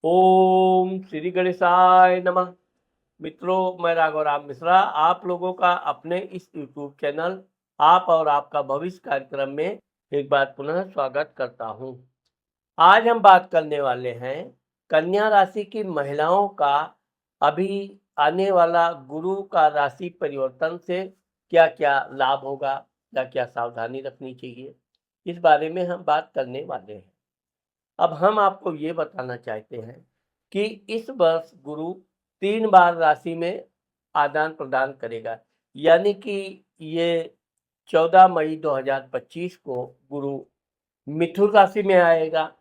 ओम श्री गणेशाय नमः। मित्रों, मैं राघवराम मिश्रा आप लोगों का अपने इस YouTube चैनल आप और आपका भविष्य कार्यक्रम में एक बार पुनः स्वागत करता हूं। आज हम बात करने वाले हैं कन्या राशि की महिलाओं का अभी आने वाला गुरु का राशि परिवर्तन से क्या क्या लाभ होगा, क्या क्या सावधानी रखनी चाहिए, इस बारे में हम बात करने वाले हैं। अब हम आपको ये बताना चाहते हैं कि इस वर्ष गुरु 3 बार राशि में आदान-प्रदान करेगा। यानी कि ये 14 मई 2025 को गुरु मिथुन राशि में आएगा।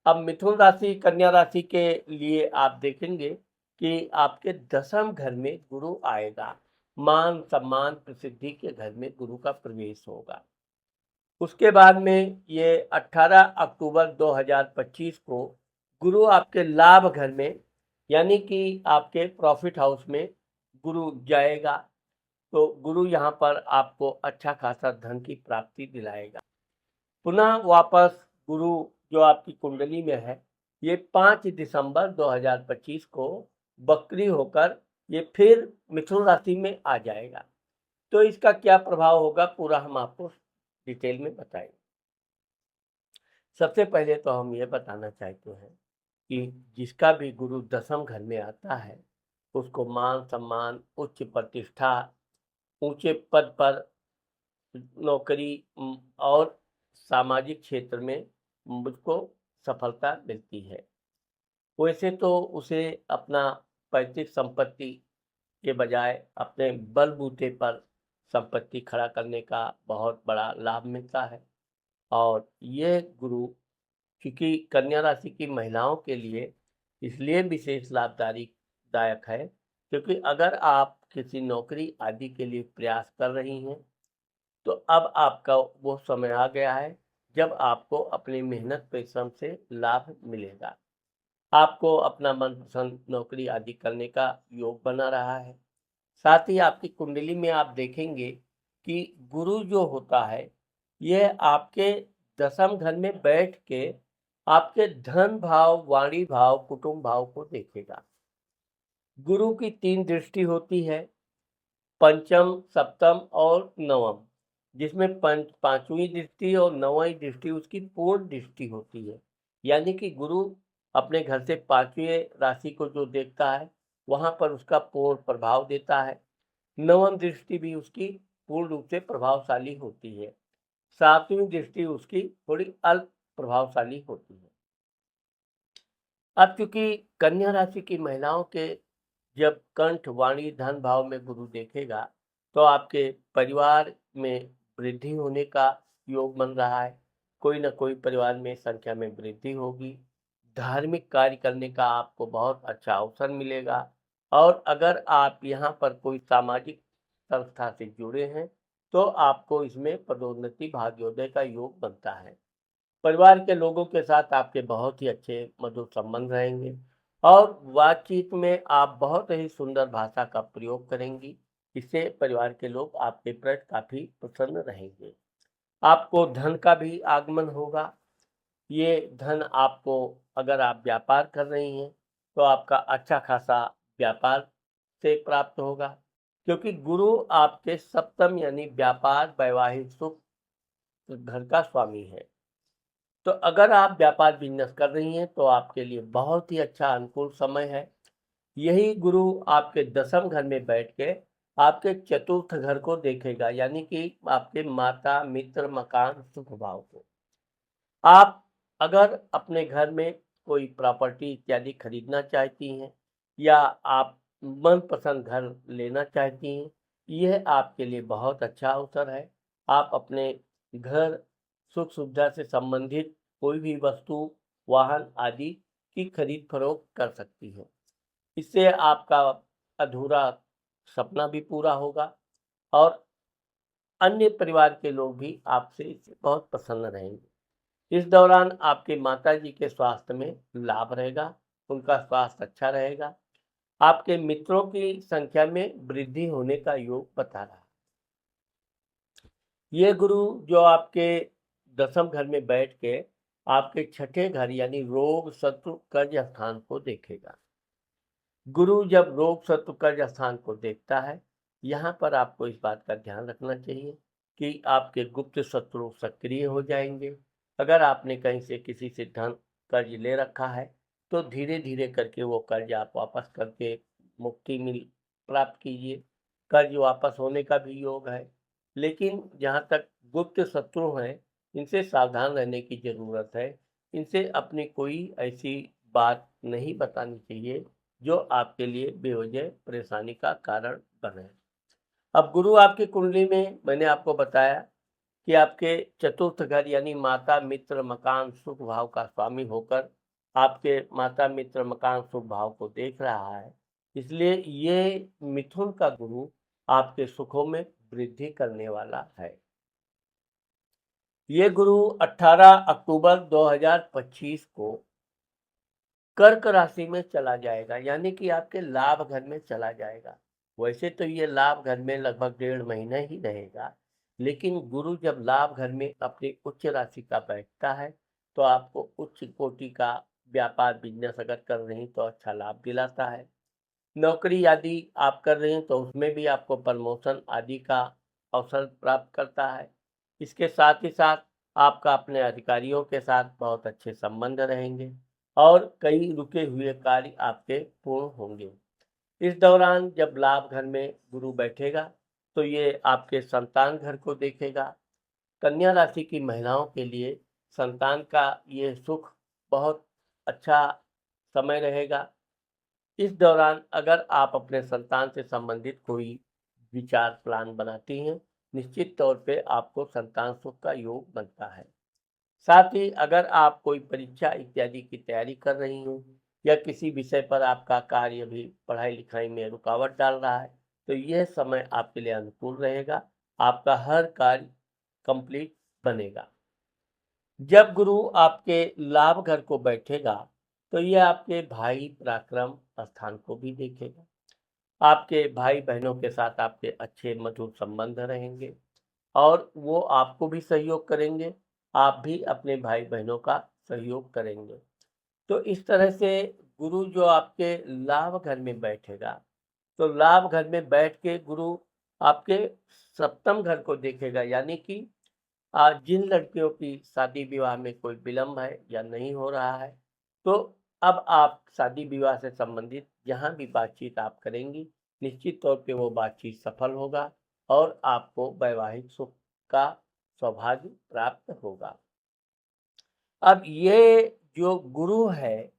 अब मिथुन राशि, कन्या राशि के लिए आप देखेंगे कि आपके 10वें घर में गुरु आएगा। मान, सम्मान, प्रसिद्धि के घर में गुरु का प्रवेश होगा। उसके बाद में ये 18 अक्टूबर 2025 को गुरु आपके लाभ घर में यानी कि आपके प्रॉफिट हाउस में गुरु जाएगा। तो गुरु यहाँ पर आपको अच्छा खासा धन की प्राप्ति दिलाएगा। पुनः वापस गुरु जो आपकी कुंडली में है, ये 5 दिसंबर 2025 को वक्री होकर ये फिर मिथुन राशि में आ जाएगा। तो इसका क्या प्रभाव होगा पूरा हम आपको डिटेल में बताएंगे। सबसे पहले तो हम ये बताना चाहते हैं कि जिसका भी गुरु 10वें घर में आता है, उसको मान सम्मान, उच्च प्रतिष्ठा, ऊंचे पद पर नौकरी और सामाजिक क्षेत्र में मुझको सफलता मिलती है। वैसे तो उसे अपना पैतृक संपत्ति के बजाय अपने बलबूते पर संपत्ति खड़ा करने का बहुत बड़ा लाभ मिलता है। और ये गुरु क्योंकि कन्या राशि की महिलाओं के लिए इसलिए विशेष लाभदायक दायक है क्योंकि अगर आप किसी नौकरी आदि के लिए प्रयास कर रही हैं, तो अब आपका वो समय आ गया है जब आपको अपनी मेहनत परिश्रम से लाभ मिलेगा। आपको अपना मनपसंद नौकरी आदि करने का योग बना रहा है। साथ ही आपकी कुंडली में आप देखेंगे कि गुरु जो होता है, यह आपके 10वें घर में बैठ के आपके धन भाव, वाणी भाव, कुटुंब भाव को देखेगा। गुरु की 3 दृष्टि होती है, पंचम, सप्तम और नवम, जिसमें पांचवी दृष्टि और नौवीं दृष्टि उसकी पूर्ण दृष्टि होती है। यानी कि गुरु अपने घर से 5वीं राशि को जो देखता है, वहां पर उसका पूर्ण प्रभाव देता है। नवम दृष्टि भी उसकी पूर्ण रूप से प्रभावशाली होती है। 7वीं दृष्टि उसकी थोड़ी अल्प प्रभावशाली होती है। अब चूंकि कन्या राशि की महिलाओं के जब कंठ, वाणी, धन भाव में गुरु देखेगा, तो आपके परिवार में वृद्धि होने का योग बन रहा है। कोई ना कोई परिवार में संख्या में वृद्धि होगी। धार्मिक कार्य करने का आपको बहुत अच्छा अवसर मिलेगा। और अगर आप यहाँ पर कोई सामाजिक संस्था से जुड़े हैं, तो आपको इसमें पदोन्नति, भाग्योदय का योग बनता है। परिवार के लोगों के साथ आपके बहुत ही अच्छे मधुर संबंध रहेंगे और बातचीत में आप बहुत ही सुंदर भाषा का प्रयोग करेंगी। इससे परिवार के लोग आपके प्रति काफी प्रसन्न रहेंगे। आपको धन का भी आगमन होगा। ये धन आपको, अगर आप व्यापार कर रही हैं, तो आपका अच्छा खासा व्यापार से प्राप्त होगा, क्योंकि गुरु आपके सप्तम यानी व्यापार, वैवाहिक सुख घर का स्वामी है। तो अगर आप व्यापार बिजनेस कर रही हैं, तो आपके लिए बहुत ही अच्छा अनुकूल समय है। यही गुरु आपके 10वें घर में बैठ के आपके चतुर्थ घर को देखेगा, यानी कि आपके माता, मित्र, मकान, सुख भाव को। आप अगर अपने घर में कोई प्रॉपर्टी इत्यादि खरीदना चाहती हैं या आप मनपसंद घर लेना चाहती हैं, यह आपके लिए बहुत अच्छा अवसर है। आप अपने घर सुख सुविधा से संबंधित कोई भी वस्तु, वाहन आदि की खरीद फरोख्त कर सकती हैं। इससे आपका अधूरा सपना भी पूरा होगा और अन्य परिवार के लोग भी आपसे इससे बहुत प्रसन्न रहेंगे। इस दौरान आपके माताजी के स्वास्थ्य में लाभ रहेगा, उनका स्वास्थ्य अच्छा रहेगा। आपके मित्रों की संख्या में वृद्धि होने का योग बता रहा है। ये गुरु जो आपके 10वें घर में बैठ के आपके छठे घर यानी रोग शत्रु कर्ज स्थान को देखेगा। गुरु जब रोग शत्रु कर्ज स्थान को देखता है, यहाँ पर आपको इस बात का ध्यान रखना चाहिए कि आपके गुप्त शत्रु सक्रिय हो जाएंगे। अगर आपने कहीं से किसी से धन कर्ज ले रखा है तो धीरे धीरे करके वो कर्ज आप वापस करके मुक्ति मिल प्राप्त कीजिए। कर्ज वापस होने का भी योग है, लेकिन जहाँ तक गुप्त शत्रु हैं, इनसे सावधान रहने की जरूरत है। इनसे अपनी कोई ऐसी बात नहीं बतानी चाहिए जो आपके लिए बेवजह परेशानी का कारण बने। अब गुरु आपकी कुंडली में मैंने आपको बताया कि आपके चतुर्थ घर यानी माता मित्र मकान सुख भाव का स्वामी होकर आपके माता मित्र मकान सुख भाव को देख रहा है। इसलिए ये मिथुन का गुरु आपके सुखों में वृद्धि करने वाला है। ये गुरु 18 अक्टूबर 2025 को कर्क राशि में चला जाएगा, यानी कि आपके लाभ घर में चला जाएगा। वैसे तो ये लाभ घर में लगभग 1.5 महीना ही रहेगा, लेकिन गुरु जब लाभ घर में अपनी उच्च राशि का बैठता है तो आपको उच्च कोटि का व्यापार बिजनेस अगर कर रही हैं तो अच्छा लाभ दिलाता है। नौकरी आदि आप कर रहे हैं तो उसमें भी आपको प्रमोशन आदि का अवसर प्राप्त करता है। इसके साथ ही साथ आपका अपने अधिकारियों के साथ बहुत अच्छे संबंध रहेंगे और कई रुके हुए कार्य आपके पूर्ण होंगे। इस दौरान जब लाभ घर में गुरु बैठेगा तो ये आपके संतान घर को देखेगा। कन्या राशि की महिलाओं के लिए संतान का ये सुख बहुत अच्छा समय रहेगा। इस दौरान अगर आप अपने संतान से संबंधित कोई विचार प्लान बनाती हैं, निश्चित तौर पे आपको संतान सुख का योग बनता है। साथ ही अगर आप कोई परीक्षा इत्यादि की तैयारी कर रही हैं या किसी विषय पर आपका कार्य भी पढ़ाई लिखाई में रुकावट डाल रहा है तो यह समय आपके लिए अनुकूल रहेगा। आपका हर कार्य कंप्लीट बनेगा। जब गुरु आपके लाभ घर को बैठेगा तो यह आपके भाई पराक्रम स्थान को भी देखेगा। आपके भाई बहनों के साथ आपके अच्छे मधुर संबंध रहेंगे और वो आपको भी सहयोग करेंगे, आप भी अपने भाई बहनों का सहयोग करेंगे। तो इस तरह से गुरु जो आपके लाभ घर में बैठेगा तो लाभ घर में बैठ के गुरु आपके सप्तम घर को देखेगा, यानी कि जिन लड़कियों की शादी विवाह में कोई विलंब है या नहीं हो रहा है तो अब आप शादी विवाह से संबंधित जहाँ भी बातचीत आप करेंगी निश्चित तौर पे वो बातचीत सफल होगा और आपको वैवाहिक सुख का सौभाग्य प्राप्त होगा। अब ये जो गुरु है,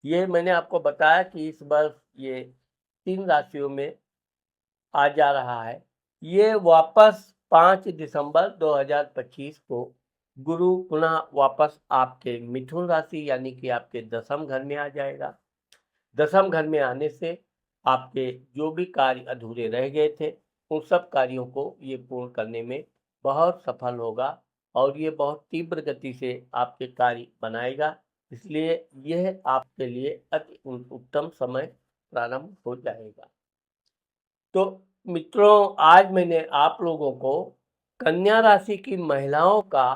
ये मैंने आपको बताया कि इस वर्ष ये 3 राशियों में आ जा रहा है। ये वापस 5 दिसंबर 2025 को गुरु पुनः वापस आपके मिथुन राशि यानी कि आपके दसम घर में आ जाएगा। दसम घर में आने से आपके जो भी कार्य अधूरे रह गए थे उन सब कार्यों को ये पूर्ण करने में बहुत सफल होगा और ये बहुत तीव्र गति से आपके कार्य बनाएगा। इसलिए यह आपके लिए अति उत्तम समय प्रारंभ हो जाएगा। तो मित्रों, आज मैंने आप लोगों को कन्या राशि की महिलाओं का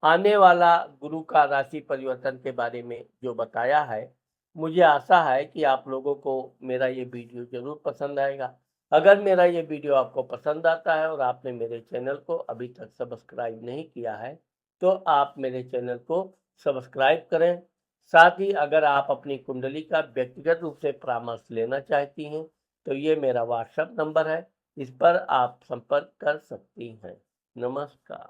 आने वाला गुरु का राशि परिवर्तन के बारे में जो बताया है, मुझे आशा है कि आप लोगों को मेरा ये वीडियो ज़रूर पसंद आएगा। अगर मेरा ये वीडियो आपको पसंद आता है और आपने मेरे चैनल को अभी तक सब्सक्राइब नहीं किया है, तो आप मेरे चैनल को सब्सक्राइब करें। साथ ही अगर आप अपनी कुंडली का व्यक्तिगत रूप से परामर्श लेना चाहती हैं, तो ये मेरा व्हाट्सएप नंबर है, इस पर आप संपर्क कर सकती हैं। नमस्कार।